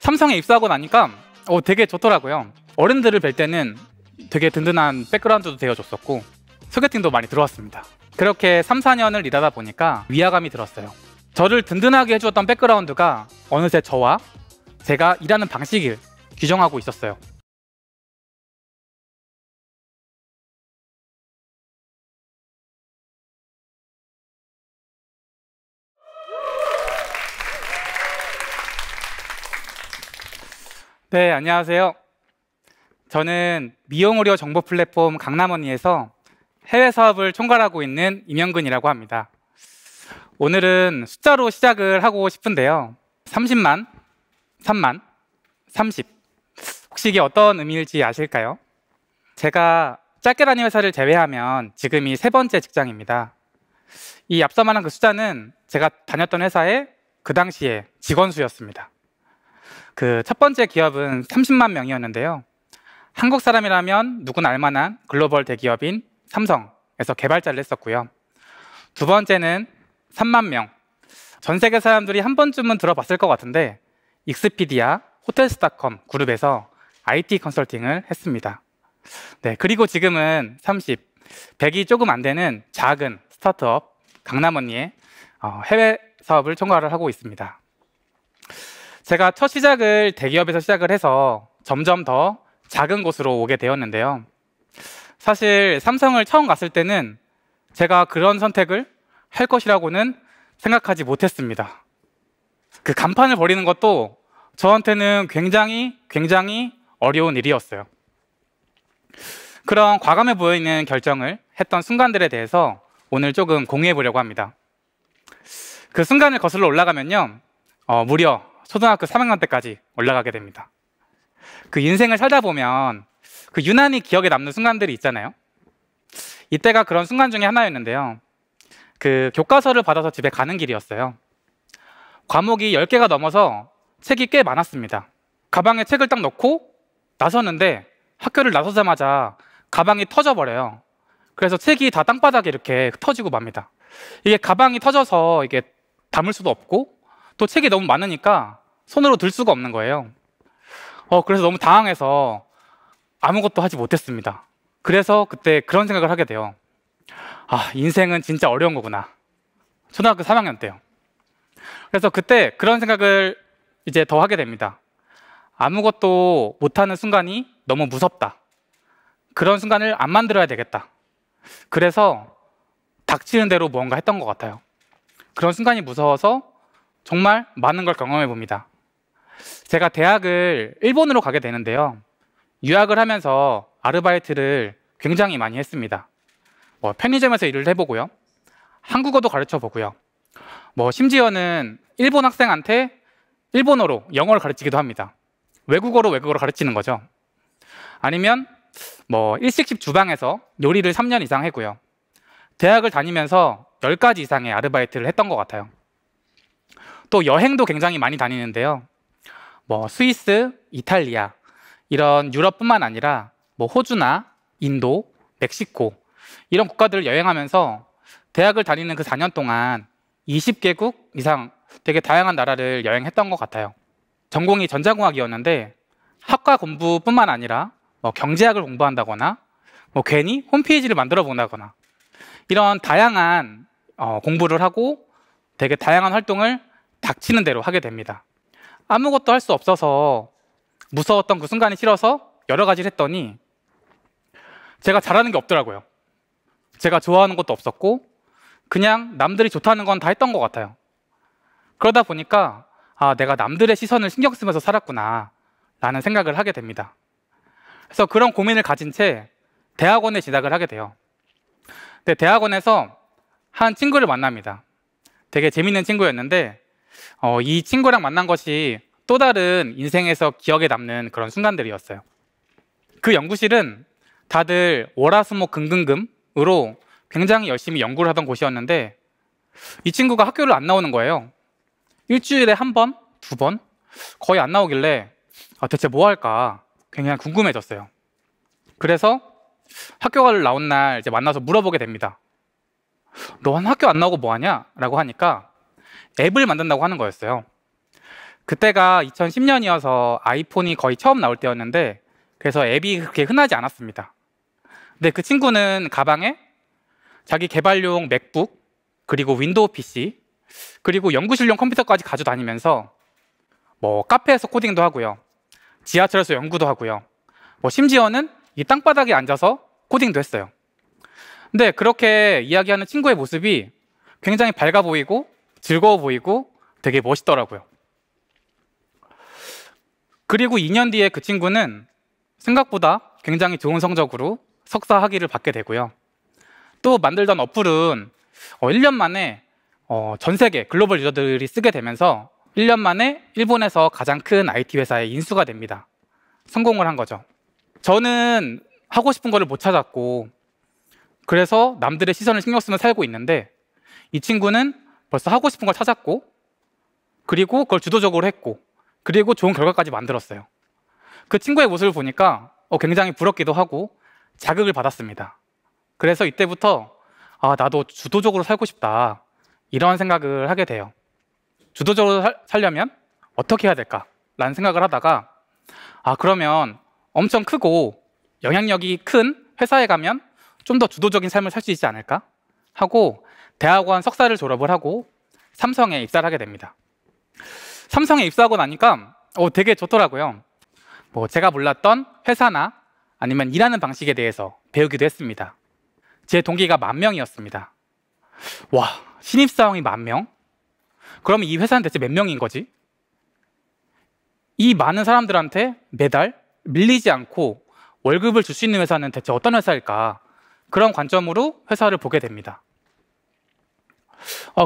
삼성에 입사하고 나니까 되게 좋더라고요. 어른들을 뵐 때는 되게 든든한 백그라운드도 되어줬었고 소개팅도 많이 들어왔습니다. 그렇게 3, 4년을 일하다 보니까 위화감이 들었어요. 저를 든든하게 해주었던 백그라운드가 어느새 저와 제가 일하는 방식을 규정하고 있었어요. 네, 안녕하세요. 저는 미용의료 정보 플랫폼 강남원리에서 해외 사업을 총괄하고 있는 임영근이라고 합니다. 오늘은 숫자로 시작을 하고 싶은데요. 30만, 3만, 30. 혹시 이게 어떤 의미일지 아실까요? 제가 짧게 다닌 회사를 제외하면 지금이 3번째 직장입니다. 이 앞서 말한 그 숫자는 제가 다녔던 회사의 그 당시에 직원 수였습니다. 그 첫 번째 기업은 30만 명이었는데요. 한국 사람이라면 누구나 알만한 글로벌 대기업인 삼성에서 개발자를 했었고요. 두 번째는 3만 명. 전 세계 사람들이 한 번쯤은 들어봤을 것 같은데 익스피디아, 호텔스닷컴 그룹에서 IT 컨설팅을 했습니다. 네, 그리고 지금은 30, 100이 조금 안 되는 작은 스타트업 강남원리의 해외 사업을 총괄을 하고 있습니다. 제가 첫 시작을 대기업에서 시작을 해서 점점 더 작은 곳으로 오게 되었는데요. 사실 삼성을 처음 갔을 때는 제가 그런 선택을 할 것이라고는 생각하지 못했습니다. 그 간판을 버리는 것도 저한테는 굉장히 어려운 일이었어요. 그런 과감해 보이는 결정을 했던 순간들에 대해서 오늘 조금 공유해 보려고 합니다. 그 순간을 거슬러 올라가면요, 무려 초등학교 3학년 때까지 올라가게 됩니다. 그 인생을 살다 보면 그 유난히 기억에 남는 순간들이 있잖아요. 이때가 그런 순간 중에 하나였는데요. 그 교과서를 받아서 집에 가는 길이었어요. 과목이 10개가 넘어서 책이 꽤 많았습니다. 가방에 책을 딱 넣고 나서는데 학교를 나서자마자 가방이 터져버려요. 그래서 책이 다 땅바닥에 이렇게 터지고 맙니다. 이게 가방이 터져서 이게 담을 수도 없고 또 책이 너무 많으니까 손으로 들 수가 없는 거예요. 그래서 너무 당황해서 아무것도 하지 못했습니다. 그래서 그때 그런 생각을 하게 돼요. 인생은 진짜 어려운 거구나. 초등학교 3학년 때요. 그래서 그때 그런 생각을 이제 더 하게 됩니다. 아무것도 못하는 순간이 너무 무섭다. 그런 순간을 안 만들어야 되겠다. 그래서 닥치는 대로 무언가 했던 것 같아요. 그런 순간이 무서워서 정말 많은 걸 경험해 봅니다. 제가 대학을 일본으로 가게 되는데요. 유학을 하면서 아르바이트를 굉장히 많이 했습니다. 편의점에서 일을 해보고요. 한국어도 가르쳐 보고요. 심지어는 일본 학생한테 일본어로 영어를 가르치기도 합니다. 외국어로 가르치는 거죠. 아니면 일식집 주방에서 요리를 3년 이상 했고요. 대학을 다니면서 10가지 이상의 아르바이트를 했던 것 같아요. 또 여행도 굉장히 많이 다니는데요. 스위스, 이탈리아 이런 유럽뿐만 아니라 호주나 인도, 멕시코 이런 국가들을 여행하면서 대학을 다니는 그 4년 동안 20개국 이상 되게 다양한 나라를 여행했던 것 같아요. 전공이 전자공학이었는데 학과 공부뿐만 아니라 경제학을 공부한다거나 괜히 홈페이지를 만들어 본다거나 이런 다양한 공부를 하고 되게 다양한 활동을 닥치는 대로 하게 됩니다. 아무것도 할 수 없어서 무서웠던 그 순간이 싫어서 여러 가지를 했더니 제가 잘하는 게 없더라고요. 제가 좋아하는 것도 없었고 그냥 남들이 좋다는 건 다 했던 것 같아요. 그러다 보니까 내가 남들의 시선을 신경 쓰면서 살았구나 라는 생각을 하게 됩니다. 그래서 그런 고민을 가진 채 대학원에 진학을 하게 돼요. 근데 대학원에서 한 친구를 만납니다. 되게 재밌는 친구였는데 이 친구랑 만난 것이 또 다른 인생에서 기억에 남는 그런 순간들이었어요. 그 연구실은 다들 월화수목금금금으로 굉장히 열심히 연구를 하던 곳이었는데 이 친구가 학교를 안 나오는 거예요. 일주일에 한 번, 두 번 거의 안 나오길래 대체 뭐 할까 굉장히 궁금해졌어요. 그래서 학교를 나온 날 이제 만나서 물어보게 됩니다. 너 학교 안 나오고 뭐 하냐? 라고 하니까 앱을 만든다고 하는 거였어요. 그때가 2010년이어서 아이폰이 거의 처음 나올 때였는데 그래서 앱이 그렇게 흔하지 않았습니다. 근데 그 친구는 가방에 자기 개발용 맥북, 그리고 윈도우 PC, 그리고 연구실용 컴퓨터까지 가져다니면서 뭐 카페에서 코딩도 하고요, 지하철에서 연구도 하고요, 뭐 심지어는 이 땅바닥에 앉아서 코딩도 했어요. 근데 그렇게 이야기하는 친구의 모습이 굉장히 밝아 보이고 즐거워 보이고 되게 멋있더라고요. 그리고 2년 뒤에 그 친구는 생각보다 굉장히 좋은 성적으로 석사 학위를 받게 되고요. 또 만들던 어플은 1년 만에 전 세계 글로벌 유저들이 쓰게 되면서 1년 만에 일본에서 가장 큰 IT 회사에 인수가 됩니다. 성공을 한 거죠. 저는 하고 싶은 거를 못 찾았고 그래서 남들의 시선을 신경 쓰며 살고 있는데 이 친구는 벌써 하고 싶은 걸 찾았고 그리고 그걸 주도적으로 했고 그리고 좋은 결과까지 만들었어요. 그 친구의 모습을 보니까 굉장히 부럽기도 하고 자극을 받았습니다. 그래서 이때부터 나도 주도적으로 살고 싶다 이런 생각을 하게 돼요. 주도적으로 살려면 어떻게 해야 될까? 라는 생각을 하다가 그러면 엄청 크고 영향력이 큰 회사에 가면 좀 더 주도적인 삶을 살 수 있지 않을까? 하고 대학원 석사를 졸업을 하고 삼성에 입사를 하게 됩니다. 삼성에 입사하고 나니까 되게 좋더라고요. 뭐 제가 몰랐던 회사나 아니면 일하는 방식에 대해서 배우기도 했습니다. 제 동기가 10,000명이었습니다. 와, 신입사원이 10,000명? 그러면 이 회사는 대체 몇 명인 거지? 이 많은 사람들한테 매달 밀리지 않고 월급을 줄 수 있는 회사는 대체 어떤 회사일까? 그런 관점으로 회사를 보게 됩니다.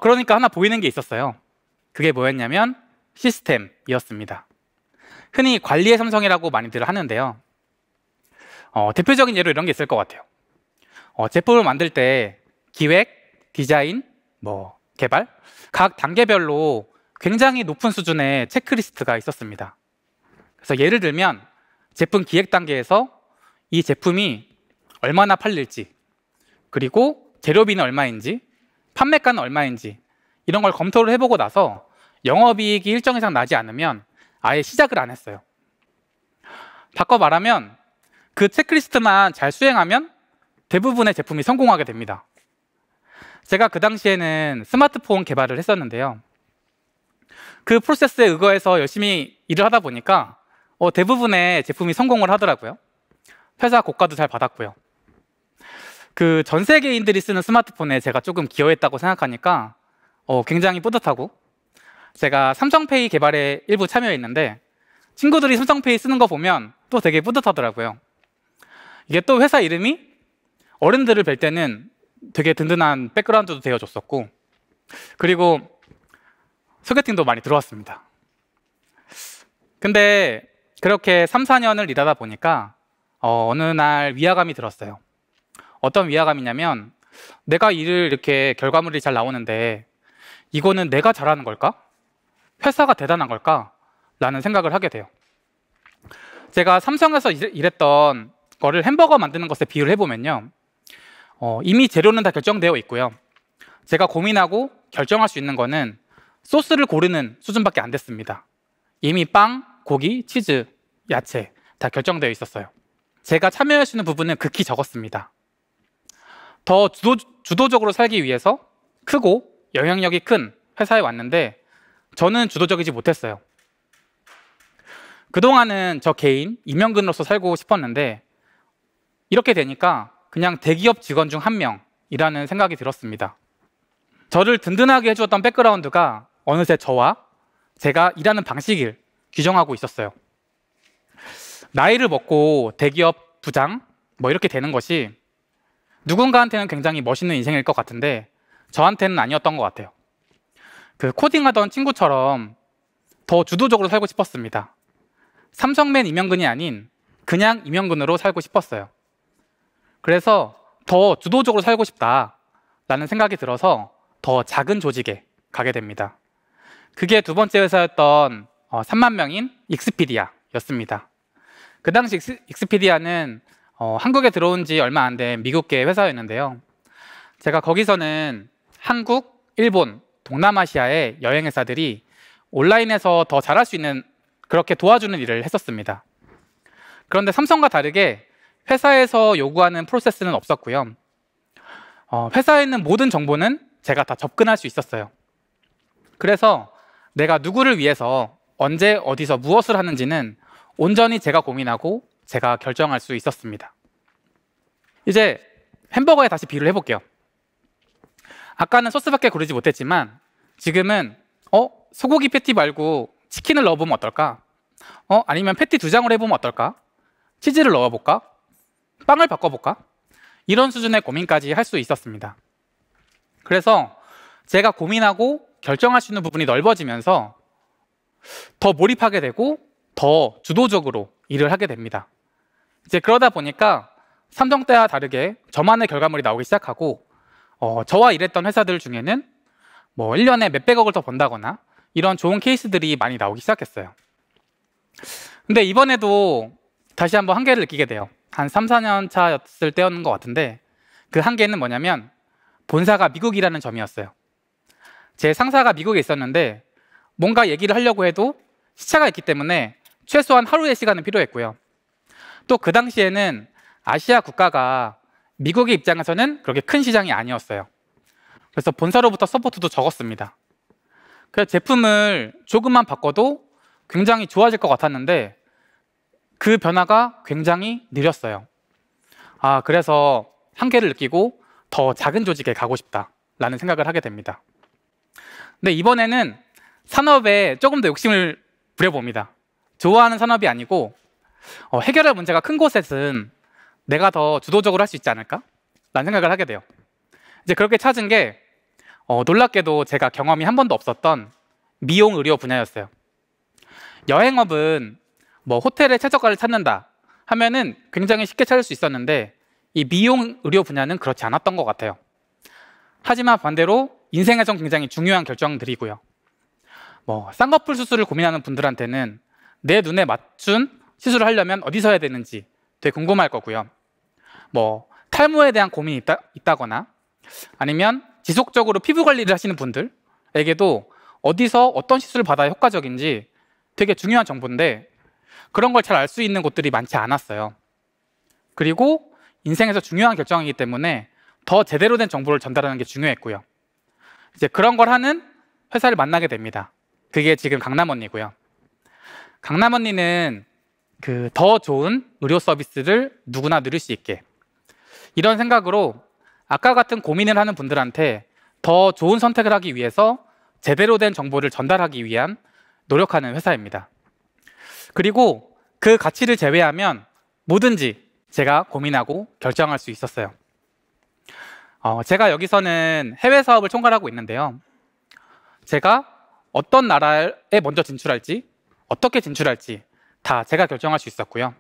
그러니까 하나 보이는 게 있었어요. 그게 뭐였냐면 시스템이었습니다. 흔히 관리의 삼성이라고 많이들 하는데요. 대표적인 예로 이런 게 있을 것 같아요. 제품을 만들 때 기획, 디자인, 개발 각 단계별로 굉장히 높은 수준의 체크리스트가 있었습니다. 그래서 예를 들면 제품 기획 단계에서 이 제품이 얼마나 팔릴지, 그리고 재료비는 얼마인지, 판매가는 얼마인지 이런 걸 검토를 해보고 나서 영업이익이 일정 이상 나지 않으면 아예 시작을 안 했어요. 바꿔 말하면 그 체크리스트만 잘 수행하면 대부분의 제품이 성공하게 됩니다. 제가 그 당시에는 스마트폰 개발을 했었는데요. 그 프로세스에 의거해서 열심히 일을 하다 보니까 대부분의 제품이 성공을 하더라고요. 회사 고가도 잘 받았고요. 그 전 세계인들이 쓰는 스마트폰에 제가 조금 기여했다고 생각하니까 굉장히 뿌듯하고, 제가 삼성페이 개발에 일부 참여했는데 친구들이 삼성페이 쓰는 거 보면 또 되게 뿌듯하더라고요. 이게 또 회사 이름이 어른들을 뵐 때는 되게 든든한 백그라운드도 되어줬었고, 그리고 소개팅도 많이 들어왔습니다. 근데 그렇게 3, 4년을 일하다 보니까 어느 날 위화감이 들었어요. 어떤 위화감이냐면 내가 일을 이렇게 결과물이 잘 나오는데 이거는 내가 잘하는 걸까? 회사가 대단한 걸까? 라는 생각을 하게 돼요. 제가 삼성에서 일했던 거를 햄버거 만드는 것에 비유를 해보면요, 이미 재료는 다 결정되어 있고요. 제가 고민하고 결정할 수 있는 거는 소스를 고르는 수준밖에 안 됐습니다. 이미 빵, 고기, 치즈, 야채 다 결정되어 있었어요. 제가 참여할 수 있는 부분은 극히 적었습니다. 더 주도적으로 살기 위해서 크고 영향력이 큰 회사에 왔는데 저는 주도적이지 못했어요. 그동안은 저 개인, 임용근으로서 살고 싶었는데 이렇게 되니까 그냥 대기업 직원 중 1명이라는 생각이 들었습니다. 저를 든든하게 해주었던 백그라운드가 어느새 저와 제가 일하는 방식을 규정하고 있었어요. 나이를 먹고 대기업 부장 이렇게 되는 것이 누군가한테는 굉장히 멋있는 인생일 것 같은데 저한테는 아니었던 것 같아요. 그 코딩하던 친구처럼 더 주도적으로 살고 싶었습니다. 삼성맨 임용근이 아닌 그냥 임용근으로 살고 싶었어요. 그래서 더 주도적으로 살고 싶다라는 생각이 들어서 더 작은 조직에 가게 됩니다. 그게 두 번째 회사였던 3만 명인 익스피디아였습니다. 그 당시 익스피디아는 한국에 들어온 지 얼마 안 된 미국계 회사였는데요. 제가 거기서는 한국, 일본, 동남아시아의 여행회사들이 온라인에서 더 잘할 수 있는 그렇게 도와주는 일을 했었습니다. 그런데 삼성과 다르게 회사에서 요구하는 프로세스는 없었고요. 회사에 있는 모든 정보는 제가 다 접근할 수 있었어요. 그래서 내가 누구를 위해서 언제 어디서 무엇을 하는지는 온전히 제가 고민하고 제가 결정할 수 있었습니다. 이제 햄버거에 다시 비유를 해볼게요. 아까는 소스밖에 고르지 못했지만 지금은 소고기 패티 말고 치킨을 넣어보면 어떨까? 아니면 패티 2장을 해보면 어떨까? 치즈를 넣어볼까? 빵을 바꿔볼까? 이런 수준의 고민까지 할 수 있었습니다. 그래서 제가 고민하고 결정할 수 있는 부분이 넓어지면서 더 몰입하게 되고 더 주도적으로 일을 하게 됩니다. 이제 그러다 보니까 삼성 때와 다르게 저만의 결과물이 나오기 시작하고 저와 일했던 회사들 중에는 뭐 1년에 몇백억을 더 번다거나 이런 좋은 케이스들이 많이 나오기 시작했어요. 근데 이번에도 다시 한번 한계를 느끼게 돼요. 한 3, 4년 차였을 때였는 것 같은데 그 한계는 뭐냐면 본사가 미국이라는 점이었어요. 제 상사가 미국에 있었는데 뭔가 얘기를 하려고 해도 시차가 있기 때문에 최소한 하루의 시간은 필요했고요. 또 그 당시에는 아시아 국가가 미국의 입장에서는 그렇게 큰 시장이 아니었어요. 그래서 본사로부터 서포트도 적었습니다. 그래서 제품을 조금만 바꿔도 굉장히 좋아질 것 같았는데 그 변화가 굉장히 느렸어요. 그래서 한계를 느끼고 더 작은 조직에 가고 싶다라는 생각을 하게 됩니다. 근데 이번에는 산업에 조금 더 욕심을 부려봅니다. 좋아하는 산업이 아니고 해결할 문제가 큰 곳에서는 내가 더 주도적으로 할 수 있지 않을까? 라는 생각을 하게 돼요. 이제 그렇게 찾은 게 놀랍게도 제가 경험이 한 번도 없었던 미용 의료 분야였어요. 여행업은 뭐 호텔에 최저가를 찾는다 하면은 굉장히 쉽게 찾을 수 있었는데 이 미용 의료 분야는 그렇지 않았던 것 같아요. 하지만 반대로 인생에선 굉장히 중요한 결정들이고요. 뭐 쌍꺼풀 수술을 고민하는 분들한테는 내 눈에 맞춘 시술을 하려면 어디서 해야 되는지 되게 궁금할 거고요. 뭐 탈모에 대한 고민이 있다거나 아니면 지속적으로 피부 관리를 하시는 분들에게도 어디서 어떤 시술을 받아야 효과적인지 되게 중요한 정보인데 그런 걸 잘 알 수 있는 곳들이 많지 않았어요. 그리고 인생에서 중요한 결정이기 때문에 더 제대로 된 정보를 전달하는 게 중요했고요. 이제 그런 걸 하는 회사를 만나게 됩니다. 그게 지금 강남언니고요. 강남언니는 그 더 좋은 의료 서비스를 누구나 누릴 수 있게 이런 생각으로 아까 같은 고민을 하는 분들한테 더 좋은 선택을 하기 위해서 제대로 된 정보를 전달하기 위한 노력하는 회사입니다. 그리고 그 가치를 제외하면 뭐든지 제가 고민하고 결정할 수 있었어요. 제가 여기서는 해외 사업을 총괄하고 있는데요. 제가 어떤 나라에 먼저 진출할지, 어떻게 진출할지 다 제가 결정할 수 있었고요.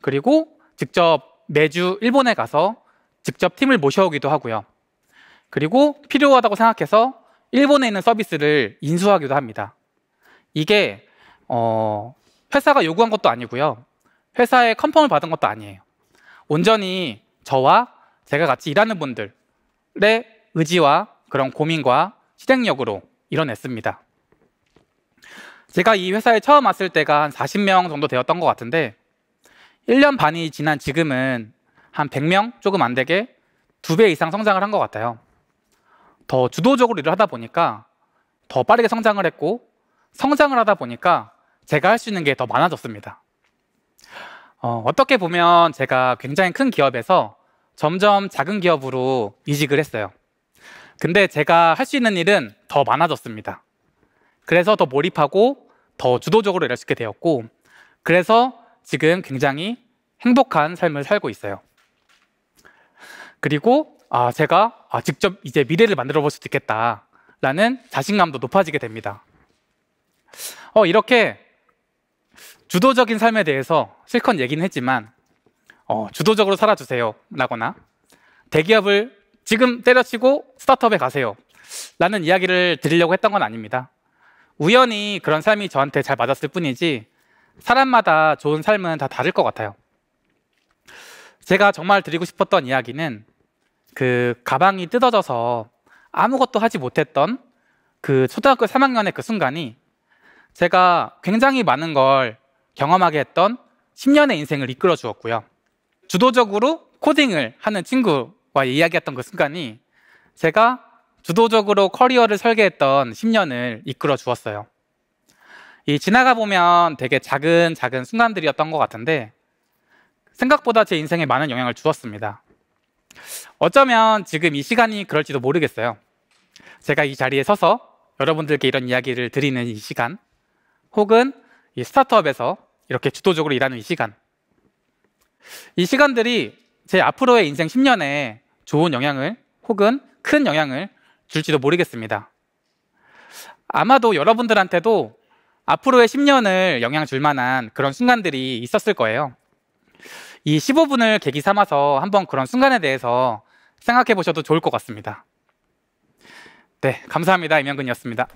그리고 직접 매주 일본에 가서 직접 팀을 모셔오기도 하고요. 그리고 필요하다고 생각해서 일본에 있는 서비스를 인수하기도 합니다. 이게 회사가 요구한 것도 아니고요. 회사의 컨펌을 받은 것도 아니에요. 온전히 저와 제가 같이 일하는 분들의 의지와 그런 고민과 실행력으로 이뤄냈습니다. 제가 이 회사에 처음 왔을 때가 한 40명 정도 되었던 것 같은데 1년 반이 지난 지금은 한 100명 조금 안 되게 2배 이상 성장을 한 것 같아요. 더 주도적으로 일을 하다 보니까 더 빠르게 성장을 했고 성장을 하다 보니까 제가 할 수 있는 게 더 많아졌습니다. 어떻게 보면 제가 굉장히 큰 기업에서 점점 작은 기업으로 이직을 했어요. 근데 제가 할 수 있는 일은 더 많아졌습니다. 그래서 더 몰입하고 더 주도적으로 일할 수 있게 되었고 그래서 지금 굉장히 행복한 삶을 살고 있어요. 그리고 제가 직접 이제 미래를 만들어 볼 수도 있겠다라는 자신감도 높아지게 됩니다. 이렇게 주도적인 삶에 대해서 실컷 얘기는 했지만 주도적으로 살아주세요 라거나 대기업을 지금 때려치고 스타트업에 가세요 라는 이야기를 드리려고 했던 건 아닙니다. 우연히 그런 삶이 저한테 잘 맞았을 뿐이지 사람마다 좋은 삶은 다 다를 것 같아요. 제가 정말 드리고 싶었던 이야기는 그 가방이 뜯어져서 아무것도 하지 못했던 그 초등학교 3학년의 그 순간이 제가 굉장히 많은 걸 경험하게 했던 10년의 인생을 이끌어 주었고요. 주도적으로 코딩을 하는 친구와 이야기했던 그 순간이 제가 주도적으로 커리어를 설계했던 10년을 이끌어 주었어요. 이 지나가 보면 되게 작은 순간들이었던 것 같은데 생각보다 제 인생에 많은 영향을 주었습니다. 어쩌면 지금 이 시간이 그럴지도 모르겠어요. 제가 이 자리에 서서 여러분들께 이런 이야기를 드리는 이 시간, 혹은 이 스타트업에서 이렇게 주도적으로 일하는 이 시간, 이 시간들이 제 앞으로의 인생 10년에 좋은 영향을 혹은 큰 영향을 줄지도 모르겠습니다. 아마도 여러분들한테도 앞으로의 10년을 영향 줄 만한 그런 순간들이 있었을 거예요. 이 15분을 계기 삼아서 한번 그런 순간에 대해서 생각해 보셔도 좋을 것 같습니다. 네, 감사합니다. 임영근이었습니다.